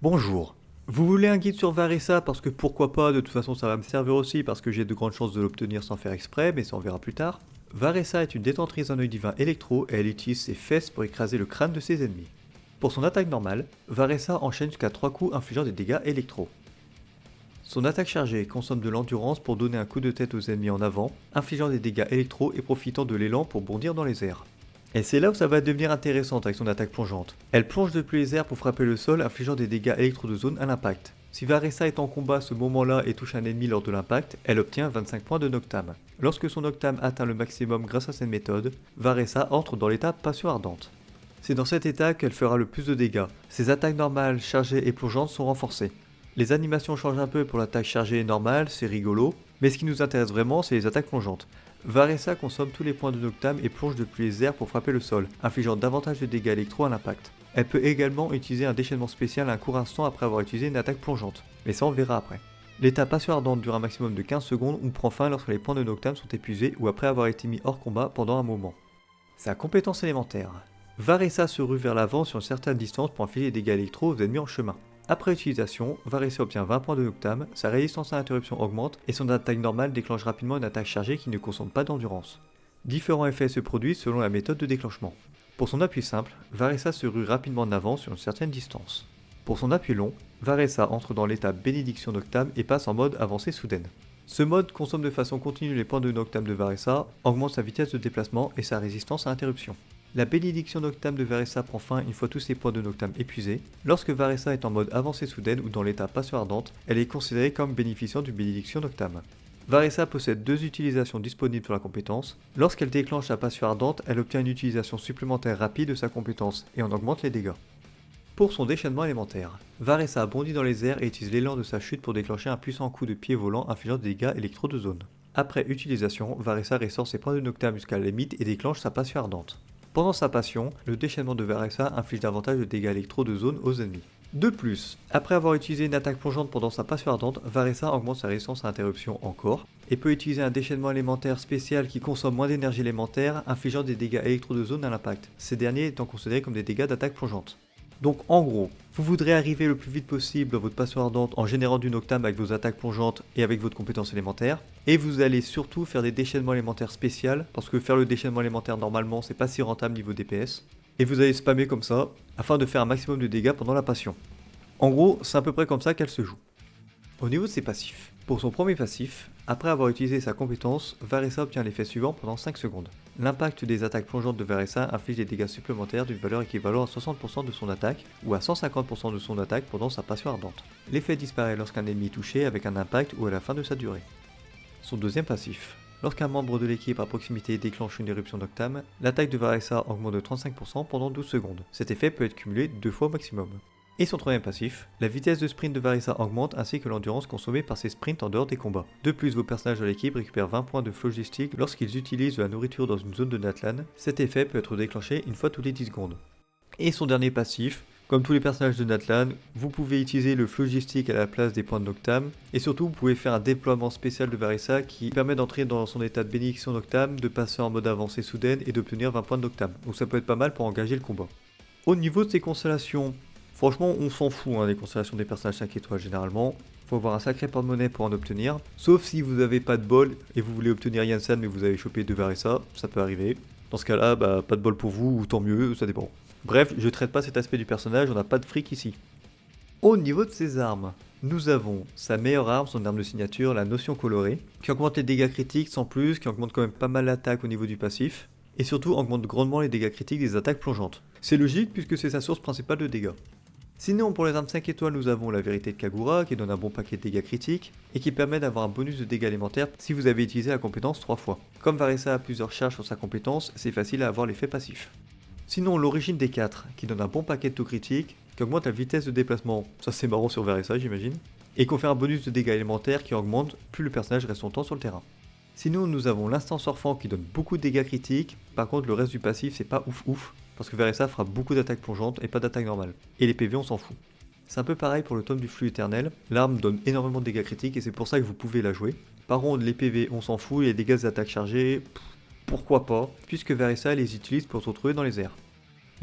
Bonjour. Vous voulez un guide sur Varessa parce que pourquoi pas, de toute façon ça va me servir aussi parce que j'ai de grandes chances de l'obtenir sans faire exprès, mais ça on verra plus tard. Varessa est une détentrice d'un œil divin électro et elle utilise ses fesses pour écraser le crâne de ses ennemis. Pour son attaque normale, Varessa enchaîne jusqu'à 3 coups infligeant des dégâts électro. Son attaque chargée consomme de l'endurance pour donner un coup de tête aux ennemis en avant, infligeant des dégâts électro et profitant de l'élan pour bondir dans les airs. Et c'est là où ça va devenir intéressante avec son attaque plongeante. Elle plonge depuis les airs pour frapper le sol, infligeant des dégâts électro de zone à l'impact. Si Varessa est en combat à ce moment-là et touche un ennemi lors de l'impact, elle obtient 25 points de Noctam. Lorsque son Noctam atteint le maximum grâce à cette méthode, Varessa entre dans l'état passion ardente. C'est dans cet état qu'elle fera le plus de dégâts. Ses attaques normales, chargées et plongeantes sont renforcées. Les animations changent un peu pour l'attaque chargée et normale, c'est rigolo, mais ce qui nous intéresse vraiment, c'est les attaques plongeantes. Varessa consomme tous les points de Noctam et plonge depuis les airs pour frapper le sol, infligeant davantage de dégâts électro à l'impact. Elle peut également utiliser un déchaînement spécial un court instant après avoir utilisé une attaque plongeante, mais ça on verra après. L'état passion ardente dure un maximum de 15 secondes ou prend fin lorsque les points de Noctam sont épuisés ou après avoir été mis hors combat pendant un moment. Sa compétence élémentaire. Varessa se rue vers l'avant sur une certaine distance pour infliger des dégâts électro aux ennemis en chemin. Après utilisation, Varessa obtient 20 points de Noctam, sa résistance à l'interruption augmente et son attaque normale déclenche rapidement une attaque chargée qui ne consomme pas d'endurance. Différents effets se produisent selon la méthode de déclenchement. Pour son appui simple, Varessa se rue rapidement en avant sur une certaine distance. Pour son appui long, Varessa entre dans l'état bénédiction Noctam et passe en mode avancée soudaine. Ce mode consomme de façon continue les points de Noctam de Varessa, augmente sa vitesse de déplacement et sa résistance à l'interruption. La bénédiction Noctam de Varessa prend fin une fois tous ses points de Noctam épuisés. Lorsque Varessa est en mode avancée soudaine ou dans l'état passion ardente, elle est considérée comme bénéficiant du bénédiction Noctam. Varessa possède deux utilisations disponibles sur la compétence. Lorsqu'elle déclenche la passion ardente, elle obtient une utilisation supplémentaire rapide de sa compétence et en augmente les dégâts. Pour son déchaînement élémentaire, Varessa bondit dans les airs et utilise l'élan de sa chute pour déclencher un puissant coup de pied volant infligeant des dégâts électro de zone. Après utilisation, Varessa ressort ses points de Noctam jusqu'à la limite et déclenche sa passion ardente. Pendant sa passion, le déchaînement de Varessa inflige davantage de dégâts électro de zone aux ennemis. De plus, après avoir utilisé une attaque plongeante pendant sa passion ardente, Varessa augmente sa résistance à l'interruption encore, et peut utiliser un déchaînement élémentaire spécial qui consomme moins d'énergie élémentaire, infligeant des dégâts électro de zone à l'impact, ces derniers étant considérés comme des dégâts d'attaque plongeante. Donc en gros, vous voudrez arriver le plus vite possible dans votre passion ardente en générant du Noctam avec vos attaques plongeantes et avec votre compétence élémentaire, et vous allez surtout faire des déchaînements élémentaires spéciaux, parce que faire le déchaînement élémentaire normalement c'est pas si rentable niveau DPS, et vous allez spammer comme ça, afin de faire un maximum de dégâts pendant la passion. En gros, c'est à peu près comme ça qu'elle se joue. Au niveau de ses passifs, pour son premier passif, après avoir utilisé sa compétence, Varessa obtient l'effet suivant pendant 5 secondes. L'impact des attaques plongeantes de Varessa inflige des dégâts supplémentaires d'une valeur équivalente à 60% de son attaque ou à 150% de son attaque pendant sa passion ardente. L'effet disparaît lorsqu'un ennemi est touché avec un impact ou à la fin de sa durée. Son deuxième passif. Lorsqu'un membre de l'équipe à proximité déclenche une éruption Noctam, l'attaque de Varessa augmente de 35% pendant 12 secondes. Cet effet peut être cumulé 2 fois au maximum. Et son troisième passif, la vitesse de sprint de Varessa augmente ainsi que l'endurance consommée par ses sprints en dehors des combats. De plus, vos personnages de l'équipe récupèrent 20 points de phlogistique lorsqu'ils utilisent de la nourriture dans une zone de Natlan. Cet effet peut être déclenché une fois tous les 10 secondes. Et son dernier passif, comme tous les personnages de Natlan, vous pouvez utiliser le phlogistique à la place des points de Noctam, et surtout vous pouvez faire un déploiement spécial de Varessa qui permet d'entrer dans son état de bénédiction Noctam, de passer en mode avancée soudaine et d'obtenir 20 points de Noctam. Donc ça peut être pas mal pour engager le combat. Au niveau de ces constellations, franchement, on s'en fout des constellations des personnages 5 étoiles généralement. Faut avoir un sacré porte-monnaie pour en obtenir. Sauf si vous n'avez pas de bol et vous voulez obtenir Yansan mais vous avez chopé 2 Varessa, ça peut arriver. Dans ce cas-là, pas de bol pour vous ou tant mieux, ça dépend. Bref, je traite pas cet aspect du personnage, on n'a pas de fric ici. Au niveau de ses armes, nous avons sa meilleure arme, son arme de signature, la notion colorée, qui augmente les dégâts critiques sans plus, qui augmente quand même pas mal l'attaque au niveau du passif, et surtout augmente grandement les dégâts critiques des attaques plongeantes. C'est logique puisque c'est sa source principale de dégâts. Sinon, pour les armes 5 étoiles, nous avons la vérité de Kagura qui donne un bon paquet de dégâts critiques et qui permet d'avoir un bonus de dégâts élémentaires si vous avez utilisé la compétence 3 fois. Comme Varessa a plusieurs charges sur sa compétence, c'est facile à avoir l'effet passif. Sinon, l'origine des 4 qui donne un bon paquet de tout critique, qui augmente la vitesse de déplacement, ça c'est marrant sur Varessa j'imagine, et confère un bonus de dégâts élémentaires qui augmente plus le personnage reste longtemps sur le terrain. Sinon, nous avons l'instant surfant qui donne beaucoup de dégâts critiques, par contre le reste du passif c'est pas ouf, parce que Varessa fera beaucoup d'attaques plongeantes et pas d'attaques normales. Et les PV on s'en fout. C'est un peu pareil pour le tome du flux éternel, l'arme donne énormément de dégâts critiques et c'est pour ça que vous pouvez la jouer. Par contre les PV on s'en fout et les dégâts d'attaque chargés, pourquoi pas, puisque Varessa les utilise pour se retrouver dans les airs.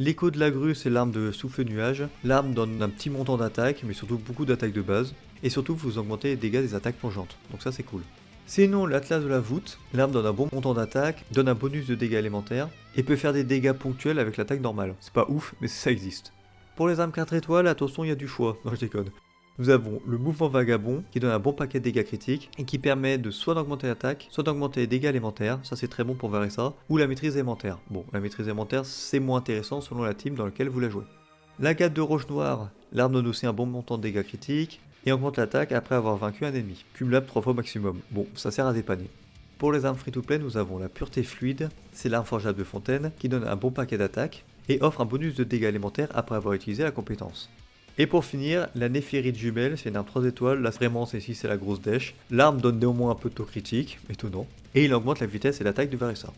L'écho de la grue, c'est l'arme de souffle-nuage. L'arme donne un petit montant d'attaque, mais surtout beaucoup d'attaques de base. Et surtout, vous augmentez les dégâts des attaques plongeantes. Donc ça, c'est cool. Sinon, l'Atlas de la voûte, l'arme donne un bon montant d'attaque, donne un bonus de dégâts élémentaires, et peut faire des dégâts ponctuels avec l'attaque normale. C'est pas ouf, mais ça existe. Pour les armes 4 étoiles, attention, il y a du choix. Non, je déconne. Nous avons le mouvement vagabond qui donne un bon paquet de dégâts critiques et qui permet de soit d'augmenter l'attaque, soit d'augmenter les dégâts élémentaires, ça c'est très bon pour Varessa, ou la maîtrise élémentaire. Bon, la maîtrise élémentaire c'est moins intéressant selon la team dans laquelle vous la jouez. La Gate de Roche Noire, l'arme donne aussi un bon montant de dégâts critiques et augmente l'attaque après avoir vaincu un ennemi, cumulable 3 fois maximum. Bon, ça sert à dépanner. Pour les armes free-to-play, nous avons la Pureté Fluide, c'est l'arme forgeable de fontaine qui donne un bon paquet d'attaque et offre un bonus de dégâts élémentaires après avoir utilisé la compétence. Et pour finir, la Néphérite Jumelle, c'est une arme 3 étoiles, là vraiment celle-ci c'est la grosse dèche. L'arme donne néanmoins un peu de taux critique, étonnant, et il augmente la vitesse et l'attaque de Varessa.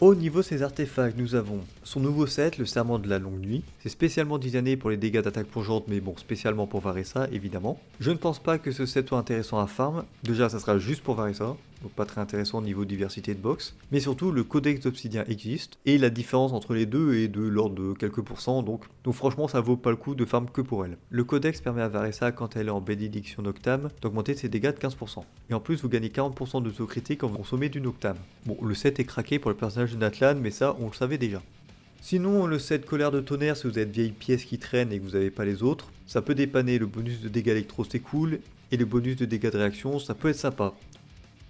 Au niveau de ces artefacts, nous avons son nouveau set, le Serment de la Longue Nuit. C'est spécialement designé pour les dégâts d'attaque plongeante, mais bon, spécialement pour Varessa, évidemment. Je ne pense pas que ce set soit intéressant à farm. Déjà, ça sera juste pour Varessa, donc pas très intéressant au niveau diversité de box. Mais surtout, le Codex d'Obsidian existe, et la différence entre les deux est de l'ordre de quelques pourcents, donc franchement, ça vaut pas le coup de farm que pour elle. Le Codex permet à Varessa, quand elle est en bénédiction Noctam, d'augmenter ses dégâts de 15%. Et en plus, vous gagnez 40% de taux critique quand vous consommez du Noctam. Bon, le set est craqué pour le personnage de Natlan, mais ça, on le savait déjà. Sinon, le set Colère de Tonnerre, si vous avez de vieilles pièces qui traînent et que vous n'avez pas les autres, ça peut dépanner. Le bonus de dégâts électro, c'est cool, et le bonus de dégâts de réaction, ça peut être sympa.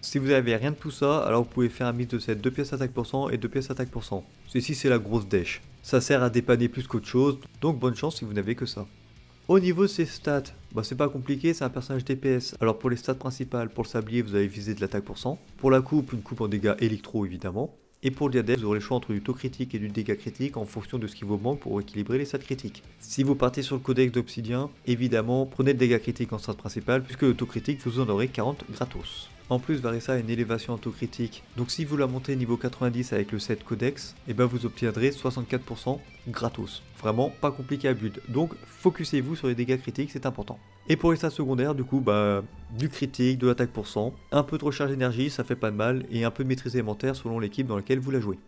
Si vous n'avez rien de tout ça, alors vous pouvez faire un mix de set 2 pièces attaque % et 2 pièces attaque %. Ceci, c'est la grosse dèche. Ça sert à dépanner plus qu'autre chose, donc bonne chance si vous n'avez que ça. Au niveau de ses stats, c'est pas compliqué, c'est un personnage DPS. Alors pour les stats principales, pour le sablier, vous avez visé de l'attaque %. Pour la coupe, une coupe en dégâts électro évidemment. Et pour le diadème, vous aurez le choix entre du taux critique et du dégât critique en fonction de ce qui vous manque pour équilibrer les stats critiques. Si vous partez sur le codex d'Obsidian, évidemment, prenez le dégât critique en stats principal, puisque le taux critique, vous en aurez 40 gratos. En plus, Varessa a une élévation en taux critique, donc si vous la montez niveau 90 avec le set codex, vous obtiendrez 64% gratos. Vraiment pas compliqué à build, donc focussez-vous sur les dégâts critiques, c'est important. Et pour les stats secondaires, du coup, du critique, de l'attaque %, un peu de recharge d'énergie, ça fait pas de mal, et un peu de maîtrise élémentaire selon l'équipe dans laquelle vous la jouez.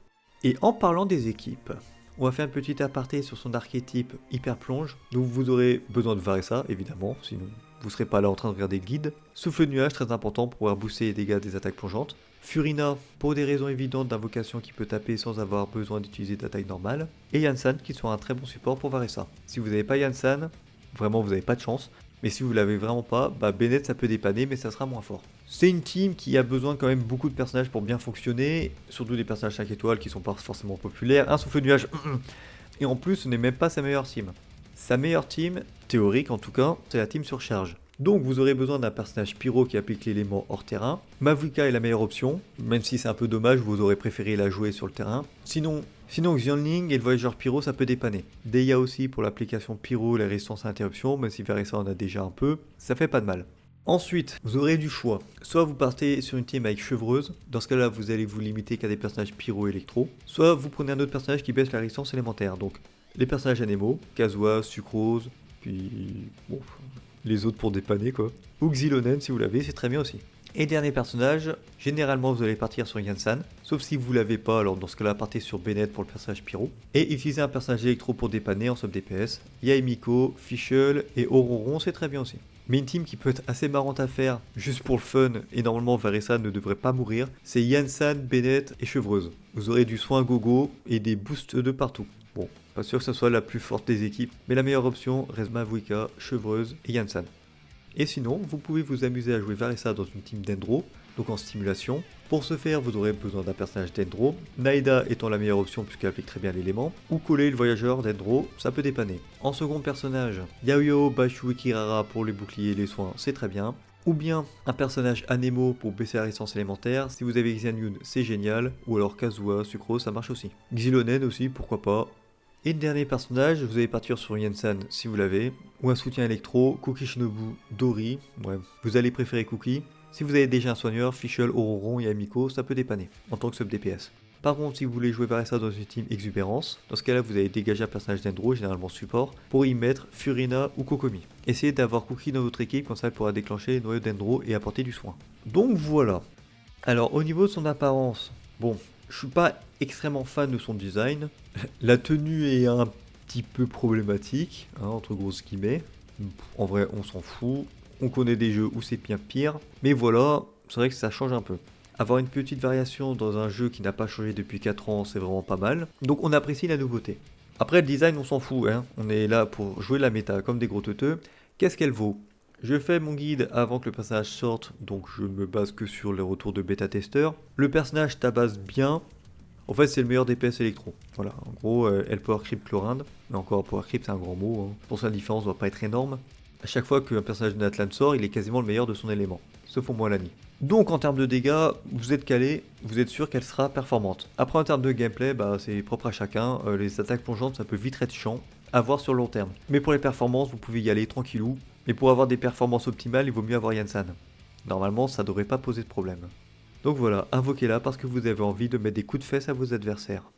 Et en parlant des équipes, on va faire un petit aparté sur son archétype hyper plonge, donc vous aurez besoin de Varessa, évidemment, sinon vous serez pas là en train de regarder le guide. Souffle de nuage, très important pour pouvoir booster les dégâts des attaques plongeantes. Furina, pour des raisons évidentes d'invocation qui peut taper sans avoir besoin d'utiliser d'attaque normale. Et Yansan, qui sera un très bon support pour Varessa. Si vous n'avez pas Yansan, vraiment vous n'avez pas de chance. Mais si vous l'avez vraiment pas, Bennett ça peut dépanner, mais ça sera moins fort. C'est une team qui a besoin quand même beaucoup de personnages pour bien fonctionner, surtout des personnages 5 étoiles qui sont pas forcément populaires. Un souffle de nuage, et en plus ce n'est même pas sa meilleure team. Sa meilleure team, théorique en tout cas, c'est la team surcharge. Donc vous aurez besoin d'un personnage pyro qui applique l'élément hors terrain. Mavuka est la meilleure option, même si c'est un peu dommage, vous aurez préféré la jouer sur le terrain. Sinon Xianling et le voyageur pyro ça peut dépanner. Deia aussi pour l'application pyro, la résistance à interruption, même si Varessa en a déjà un peu, ça fait pas de mal. Ensuite, vous aurez du choix. Soit vous partez sur une team avec chevreuse, dans ce cas-là vous allez vous limiter qu'à des personnages pyro électro. Soit vous prenez un autre personnage qui baisse la résistance élémentaire, donc les personnages animaux, Kazuha, Sucrose, puis les autres pour dépanner quoi. Ou Xilonen si vous l'avez, c'est très bien aussi. Et dernier personnage, généralement vous allez partir sur Yansan, sauf si vous l'avez pas, alors dans ce cas-là partez sur Bennett pour le personnage pyro. Et utilisez un personnage électro pour dépanner en sub DPS. Yaemiko, Fischl et Auroron, c'est très bien aussi. Mais une team qui peut être assez marrante à faire, juste pour le fun, et normalement Varessa ne devrait pas mourir, c'est Yansan, Bennett et Chevreuse. Vous aurez du soin gogo et des boosts de partout. Bon, pas sûr que ce soit la plus forte des équipes, mais la meilleure option reste Mavuka, Chevreuse et Yansan. Et sinon, vous pouvez vous amuser à jouer Varessa dans une team Dendro, donc en stimulation. Pour ce faire, vous aurez besoin d'un personnage Dendro, Naida étant la meilleure option puisqu'elle applique très bien l'élément, ou coller le voyageur Dendro, ça peut dépanner. En second personnage, Yaoyo, Bashu et Kirara pour les boucliers et les soins, c'est très bien. Ou bien un personnage Anemo pour baisser la résistance élémentaire, si vous avez Xianyun c'est génial, ou alors Kazuha, Sucrose ça marche aussi. Xilonen aussi, pourquoi pas. Et le dernier personnage, vous allez partir sur Yansan si vous l'avez, ou un soutien électro, Cookie Shinobu, Dori, vous allez préférer Cookie. Si vous avez déjà un soigneur, Fischl, Auroron et Amiko, ça peut dépanner, en tant que sub DPS. Par contre, si vous voulez jouer Varessa dans une team Exubérance, dans ce cas-là vous allez dégager un personnage d'Endro, généralement support, pour y mettre Furina ou Kokomi. Essayez d'avoir Cookie dans votre équipe, comme ça elle pourra déclencher les noyaux d'Endro et apporter du soin. Donc voilà. Alors au niveau de son apparence, Je suis pas extrêmement fan de son design. La tenue est un petit peu problématique, hein, entre grosses guillemets. En vrai, on s'en fout. On connaît des jeux où c'est bien pire. Mais voilà, c'est vrai que ça change un peu. Avoir une petite variation dans un jeu qui n'a pas changé depuis 4 ans, c'est vraiment pas mal. Donc on apprécie la nouveauté. Après le design, on s'en fout, hein. On est là pour jouer la méta comme des gros teuteux. Qu'est-ce qu'elle vaut? Je fais mon guide avant que le personnage sorte, donc je me base que sur les retours de bêta-testeurs. Le personnage tabasse bien. En fait, c'est le meilleur DPS électro. Voilà, en gros, elle power creep Chlorinde. Mais encore, power creep, c'est un grand mot, hein. Pour ça, la différence doit pas être énorme. À chaque fois qu'un personnage de Natlan sort, il est quasiment le meilleur de son élément. Sauf au Moalani. Donc en termes de dégâts, vous êtes calé, vous êtes sûr qu'elle sera performante. Après en termes de gameplay, bah, c'est propre à chacun. Les attaques plongeantes, ça peut vite être chiant, à voir sur le long terme. Mais pour les performances, vous pouvez y aller tranquillou. Mais pour avoir des performances optimales, il vaut mieux avoir Yansan. Normalement, ça devrait pas poser de problème. Donc voilà, invoquez-la parce que vous avez envie de mettre des coups de fesses à vos adversaires.